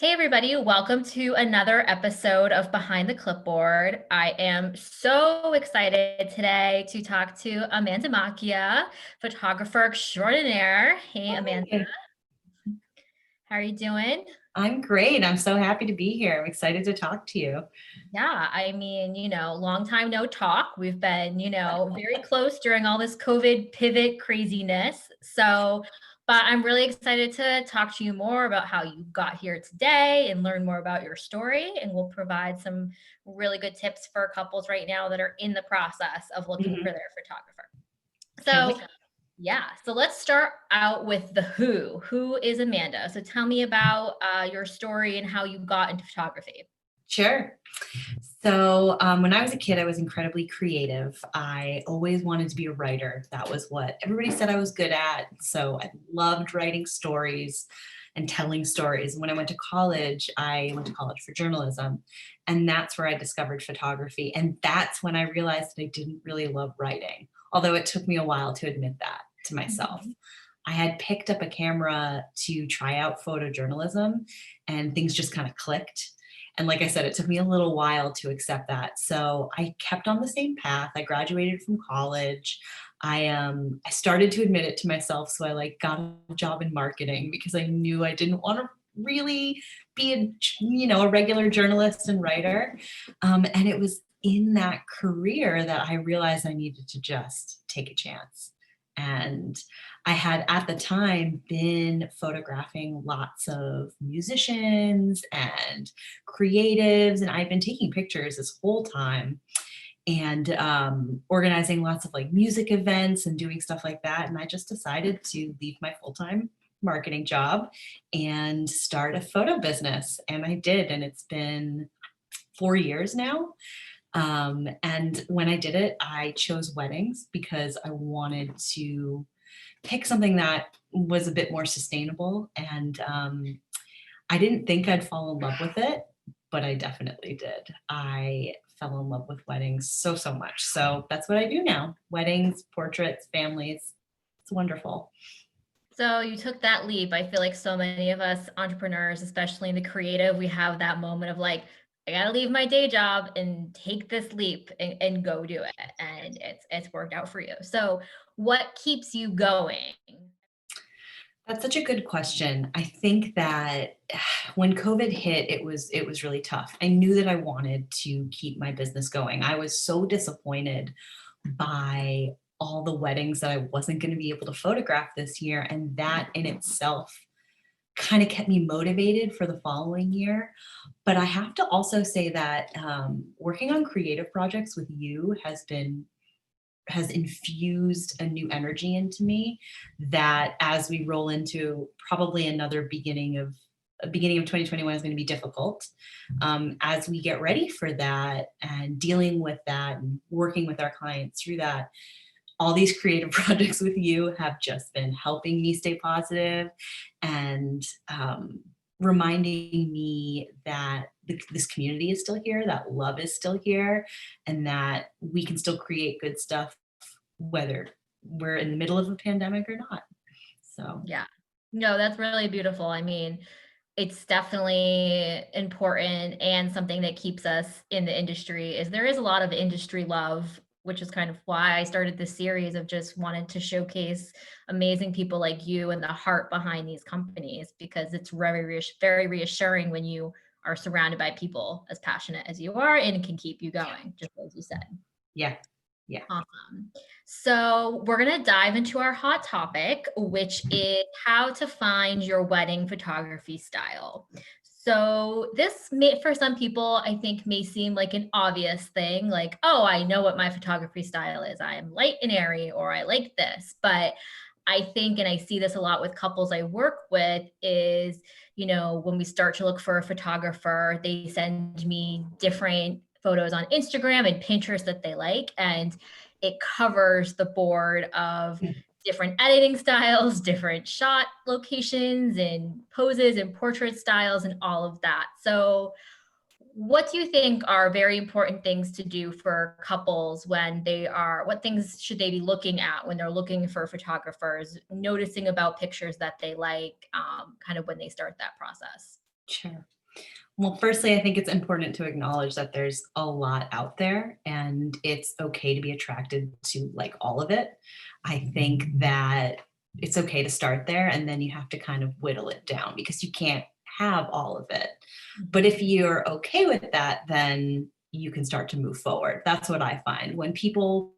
Hey everybody, welcome to another episode of Behind the Clipboard. I am so excited today to talk to Amanda Macchia, photographer extraordinaire. Hey Amanda, Hey, how are you doing? I'm great. I'm so happy to be here. I'm excited to talk to you. Yeah, long time no talk. We've been, very close during all this COVID pivot craziness. But I'm really excited to talk to you more about how you got here today and learn more about your story. And we'll provide some really good tips for couples right now that are in the process of looking for Mhm. their photographer. Can't So, wait. yeah, so let's start out with the who. Who is Amanda? So, tell me about your story and how you got into photography. Sure. So when I was a kid, I was incredibly creative. I always wanted to be a writer. That was what everybody said I was good at. So I loved writing stories and telling stories. When I went to college, I went to college for journalism. And that's where I discovered photography. And that's when I realized that I didn't really love writing, although it took me a while to admit that to myself. Mhm. I had picked up a camera to try out photojournalism, and things just kind of clicked. And like I said, it took me a little while to accept that. So I kept on the same path. I graduated from college. I started to admit it to myself. So I got a job in marketing because I knew I didn't want to really be a regular journalist and writer. And it was in that career that I realized I needed to just take a chance. And I had at the time been photographing lots of musicians and creatives, and I've been taking pictures this whole time and organizing lots of music events and doing stuff like that. And I just decided to leave my full-time marketing job and start a photo business. And I did, and it's been 4 years now. And when I did it, I chose weddings because I wanted to pick something that was a bit more sustainable. And I didn't think I'd fall in love with it, but I definitely did. I fell in love with weddings so much. So that's what I do now. Weddings, portraits, families. It's wonderful. So you took that leap. I feel like so many of us entrepreneurs, especially in the creative, we have that moment of like, I gotta leave my day job and take this leap and go do it. And it's worked out for you. So what keeps you going? That's such a good question. I think that when COVID hit, it was really tough. I knew that I wanted to keep my business going. I was so disappointed by all the weddings that I wasn't going to be able to photograph this year, and that in itself kind of kept me motivated for the following year. But I have to also say that working on creative projects with you has infused a new energy into me that as we roll into probably another beginning of 2021 is going to be difficult. As we get ready for that and dealing with that and working with our clients through that, all these creative projects with you have just been helping me stay positive and reminding me that this community is still here, that love is still here, and that we can still create good stuff whether we're in the middle of a pandemic or not. So, Yeah. No, that's really beautiful. I mean, it's definitely important and something that keeps us in the industry is there is a lot of industry love, which is kind of why I started this series of just wanted to showcase amazing people like you and the heart behind these companies because it's very reassuring when you are surrounded by people as passionate as you are and can keep you going, just as you said. yeah, yeah. Awesome. So we're going to dive into our hot topic, which is how to find your wedding photography style. So this may, for some people, I think may seem like an obvious thing, like, oh, I know what my photography style is. I am light and airy, or I like this. But I think, and I see this a lot with couples I work with, is, when we start to look for a photographer, they send me different photos on Instagram and Pinterest that they like. And it covers the board of different editing styles, different shot locations and poses and portrait styles and all of that. So what do you think are very important things to do for couples when what things should they be looking at when they're looking for photographers, noticing about pictures that they like, kind of when they start that process? Sure. Well, firstly, I think it's important to acknowledge that there's a lot out there and it's okay to be attracted to like all of it. I think that it's okay to start there and then you have to kind of whittle it down because you can't have all of it. But if you're okay with that, then you can start to move forward. That's what I find. When people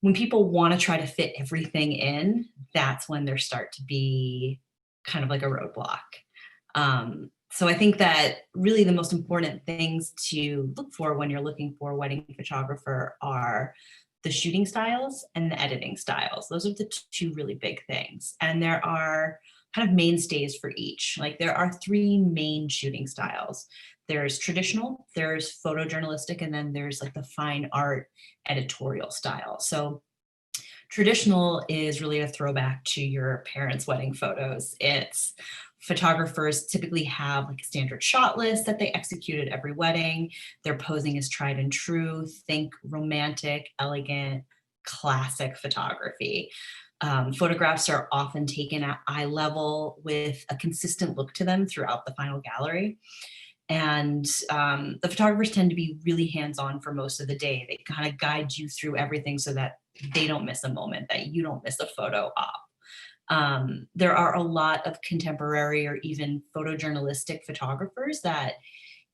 want to try to fit everything in, that's when there start to be kind of like a roadblock. So I think that really the most important things to look for when you're looking for a wedding photographer are the shooting styles and the editing styles. Those are the two really big things. And there are kind of mainstays for each. Like there are three main shooting styles. There's traditional, there's photojournalistic, and then there's like the fine art editorial style. So traditional is really a throwback to your parents' wedding photos. It's photographers typically have like a standard shot list that they execute at every wedding. Their posing is tried and true. Think romantic, elegant, classic photography. Photographs are often taken at eye level with a consistent look to them throughout the final gallery. And the photographers tend to be really hands-on for most of the day. They kind of guide you through everything so that they don't miss a moment, that you don't miss a photo op. There are a lot of contemporary or even photojournalistic photographers that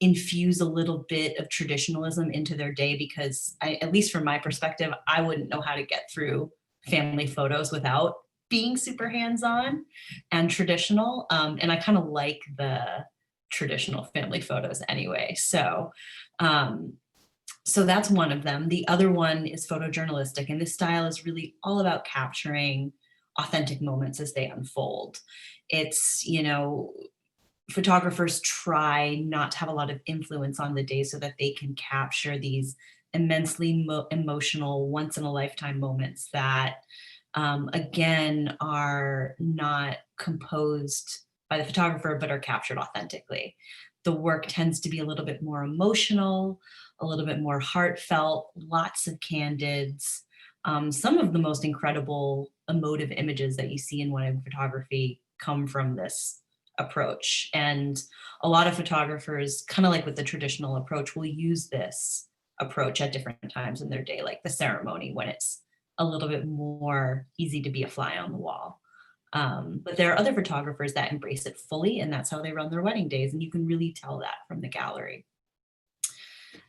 infuse a little bit of traditionalism into their day because at least from my perspective, I wouldn't know how to get through family photos without being super hands-on and traditional. And I kind of like the traditional family photos anyway. So that's one of them. The other one is photojournalistic, and this style is really all about capturing authentic moments as they unfold. It's, photographers try not to have a lot of influence on the day so that they can capture these immensely emotional, once in a lifetime moments that, again, are not composed by the photographer, but are captured authentically. The work tends to be a little bit more emotional, a little bit more heartfelt, lots of candids. Some of the most incredible emotive images that you see in wedding photography come from this approach. And a lot of photographers, kind of like with the traditional approach, will use this approach at different times in their day, like the ceremony when it's a little bit more easy to be a fly on the wall. But there are other photographers that embrace it fully, and that's how they run their wedding days. And you can really tell that from the gallery.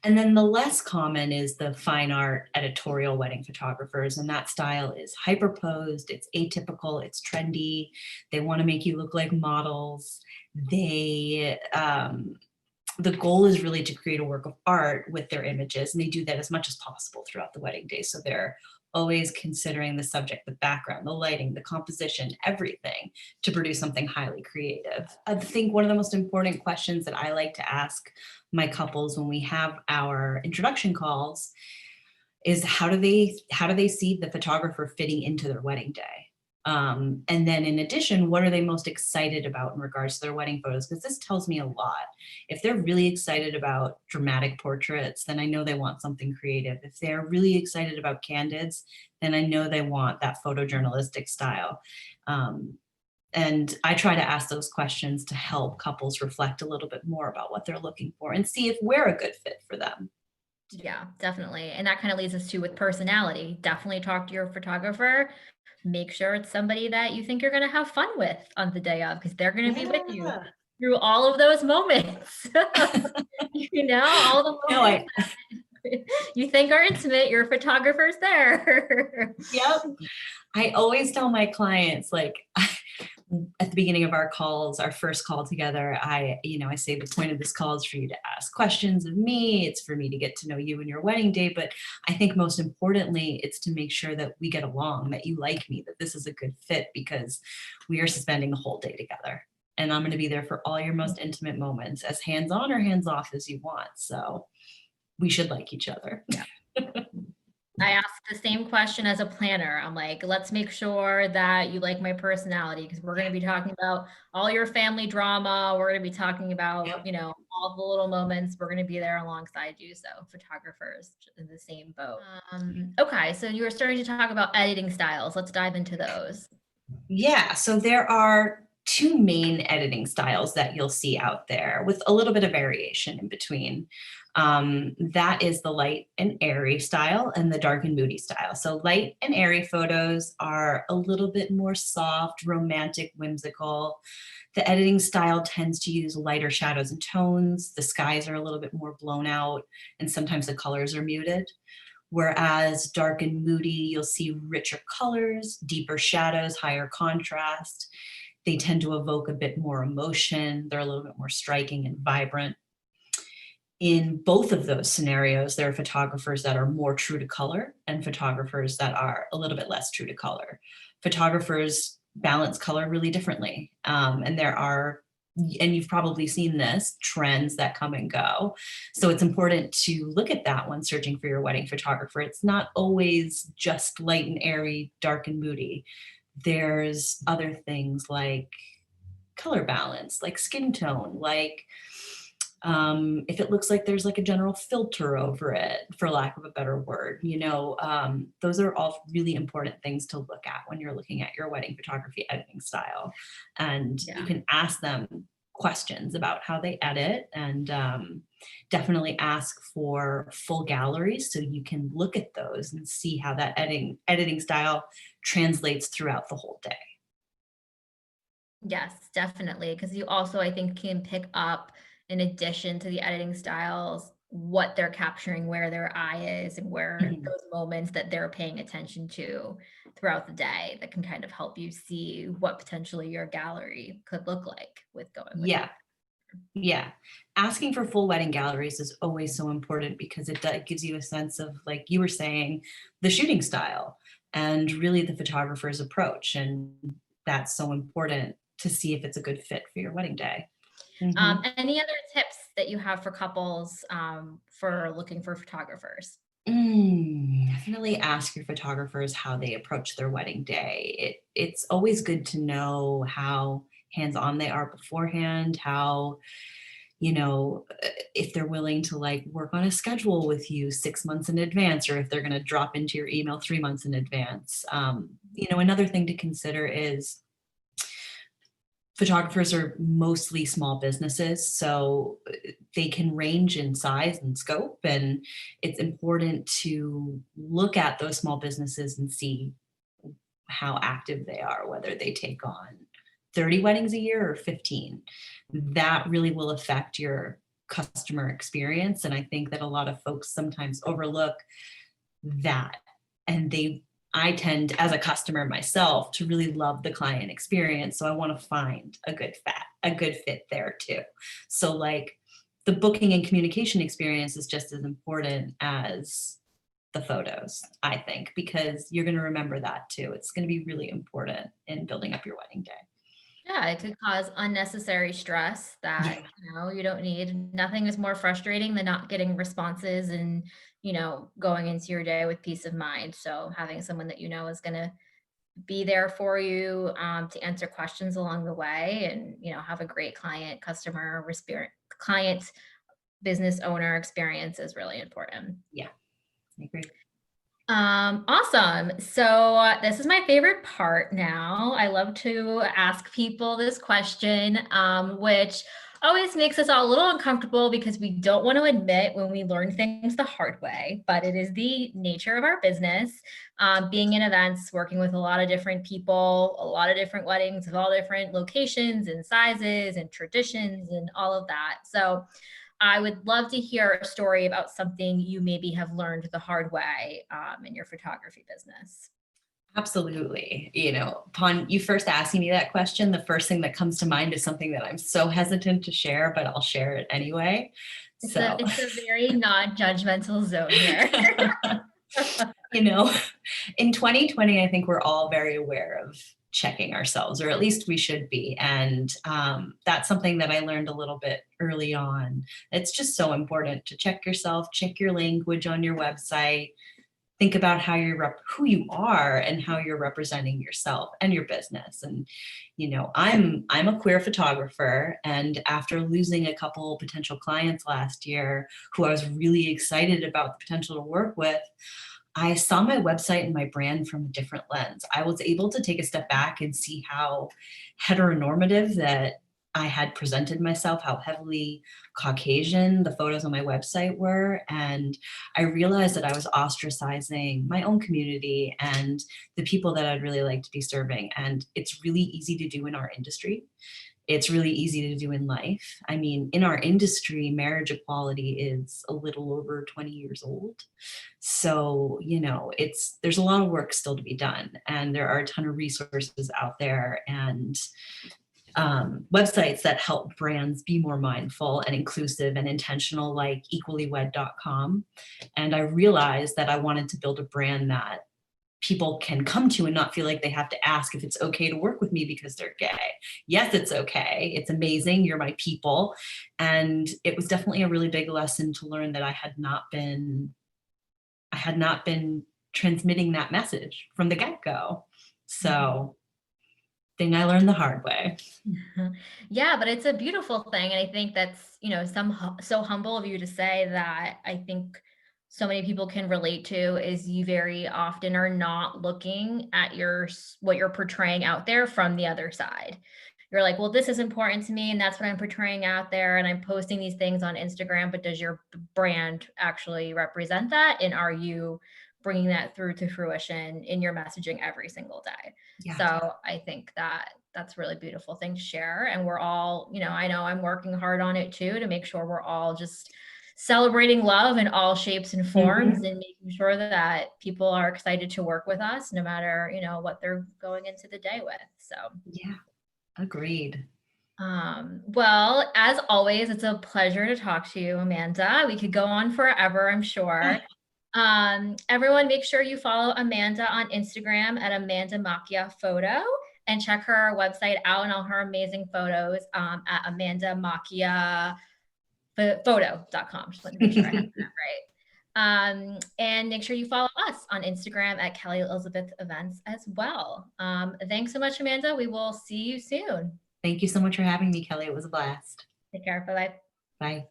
And then the less common is the fine art editorial wedding photographers. And that style is hyperposed, it's atypical, it's trendy. They want to make you look like models. The goal is really to create a work of art with their images, and they do that as much as possible throughout the wedding day. So they're always considering the subject, the background, the lighting, the composition, everything to produce something highly creative. I think one of the most important questions that I like to ask my couples when we have our introduction calls is how do they see the photographer fitting into their wedding day? And then in addition, what are they most excited about in regards to their wedding photos? Because this tells me a lot. If they're really excited about dramatic portraits, then I know they want something creative. If they're really excited about candids, then I know they want that photojournalistic style. And I try to ask those questions to help couples reflect a little bit more about what they're looking for and see if we're a good fit for them. Yeah, definitely. And that kind of leads us to with personality. Definitely talk to your photographer. Make sure it's somebody that you think you're going to have fun with on the day of, because they're going to be with you Yeah. through all of those moments. All the No, moments that you think are intimate, your photographer's there. yep. I always tell my clients, like, at the beginning of our calls, our first call together, I say the point of this call is for you to ask questions of me. It's for me to get to know you and your wedding day. But I think most importantly, it's to make sure that we get along, that you like me, that this is a good fit because we are spending the whole day together. And I'm going to be there for all your most intimate moments, as hands-on or hands-off as you want. So we should like each other. Yeah. I ask the same question as a planner. I'm like, let's make sure that you like my personality, because we're going to be talking about all your family drama. We're going to be talking about, Yep. all the little moments. We're going to be there alongside you. So photographers in the same boat. Okay. So you were starting to talk about editing styles. Let's dive into those. Yeah, so there are two main editing styles that you'll see out there with a little bit of variation in between. That is the light and airy style and the dark and moody style. So light and airy photos are a little bit more soft, romantic, whimsical. The editing style tends to use lighter shadows and tones. The skies are a little bit more blown out, and sometimes the colors are muted. Whereas dark and moody, you'll see richer colors, deeper shadows, higher contrast. They tend to evoke a bit more emotion. They're a little bit more striking and vibrant. In both of those scenarios, there are photographers that are more true to color and photographers that are a little bit less true to color. Photographers balance color really differently. And there are, and you've probably seen this, trends that come and go. So it's important to look at that when searching for your wedding photographer. It's not always just light and airy, dark and moody. There's other things like color balance, like skin tone, like if it looks like there's like a general filter over it, for lack of a better word, those are all really important things to look at when you're looking at your wedding photography editing style. And you can ask them questions about how they edit, and definitely ask for full galleries so you can look at those and see how that editing style translates throughout the whole day. Yes, definitely. Because you also, I think, can pick up, in addition to the editing styles, what they're capturing, where their eye is, and where those moments that they're paying attention to throughout the day that can kind of help you see what potentially your gallery could look like with going with Yeah. Yeah. Asking for full wedding galleries is always so important because it gives you a sense of, like you were saying, the shooting style and really the photographer's approach. And that's so important to see if it's a good fit for your wedding day. Any other tips that you have for couples for looking for photographers? Definitely ask your photographers how they approach their wedding day. It's always good to know how hands-on they are beforehand, how, if they're willing to like work on a schedule with you 6 months in advance, or if they're going to drop into your email 3 months in advance. Another thing to consider is photographers are mostly small businesses, so they can range in size and scope, and it's important to look at those small businesses and see how active they are, whether they take on 30 weddings a year or 15. That really will affect your customer experience, and I think that a lot of folks sometimes overlook that, and I tend, as a customer myself, to really love the client experience. So I want to find a good fit there too. So like the booking and communication experience is just as important as the photos, I think, because you're going to remember that too. It's going to be really important in building up your wedding day. Yeah, it could cause unnecessary stress that, you don't need. Nothing is more frustrating than not getting responses and, going into your day with peace of mind. So having someone that is going to be there for you to answer questions along the way, and, have a great client, business owner experience is really important. Yeah, I agree. Awesome. So this is my favorite part now. I love to ask people this question, which always makes us all a little uncomfortable because we don't want to admit when we learn things the hard way, but it is the nature of our business. Being in events, working with a lot of different people, a lot of different weddings of all different locations and sizes and traditions and all of that. So I would love to hear a story about something you maybe have learned the hard way in your photography business. Absolutely. Upon you first asking me that question, the first thing that comes to mind is something that I'm so hesitant to share, but I'll share it anyway. It's a very non-judgmental zone here. In 2020, I think we're all very aware of checking ourselves, or at least we should be. And that's something that I learned a little bit early on. It's just so important to check yourself, check your language on your website, think about how who you are and how you're representing yourself and your business. And, I'm a queer photographer, and after losing a couple potential clients last year who I was really excited about the potential to work with, I saw my website and my brand from a different lens. I was able to take a step back and see how heteronormative that I had presented myself, how heavily Caucasian the photos on my website were. And I realized that I was ostracizing my own community and the people that I'd really like to be serving. And it's really easy to do in our industry. It's really easy to do in life. I mean, in our industry, marriage equality is a little over 20 years old. So, you know, there's a lot of work still to be done, and there are a ton of resources out there and websites that help brands be more mindful and inclusive and intentional, like equallywed.com. And I realized that I wanted to build a brand that people can come to and not feel like they have to ask if it's okay to work with me because they're gay. Yes, it's okay. It's amazing. You're my people. And it was definitely a really big lesson to learn that I had not been transmitting that message from the get-go. So thing I learned the hard way. Yeah, but it's a beautiful thing. And I think that's, so humble of you to say that. I think so many people can relate to is you very often are not looking at what you're portraying out there from the other side. You're like, well, this is important to me and that's what I'm portraying out there. And I'm posting these things on Instagram, but does your brand actually represent that? And are you bringing that through to fruition in your messaging every single day? Yeah. So I think that's a really beautiful thing to share. And we're all, I know I'm working hard on it too, to make sure we're all just celebrating love in all shapes and forms and making sure that people are excited to work with us no matter, what they're going into the day with. So yeah, agreed. Well, as always, it's a pleasure to talk to you, Amanda. We could go on forever, I'm sure. Everyone, make sure you follow Amanda on Instagram at Amanda Macchia Photo and check her website out and all her amazing photos at amandamacchiaphoto.com. Just let me make sure I have that right. And make sure you follow us on Instagram at Kelly Elizabeth Events as well. Thanks so much, Amanda. We will see you soon. Thank you so much for having me, Kelly. It was a blast. Take care. Bye-bye. Bye.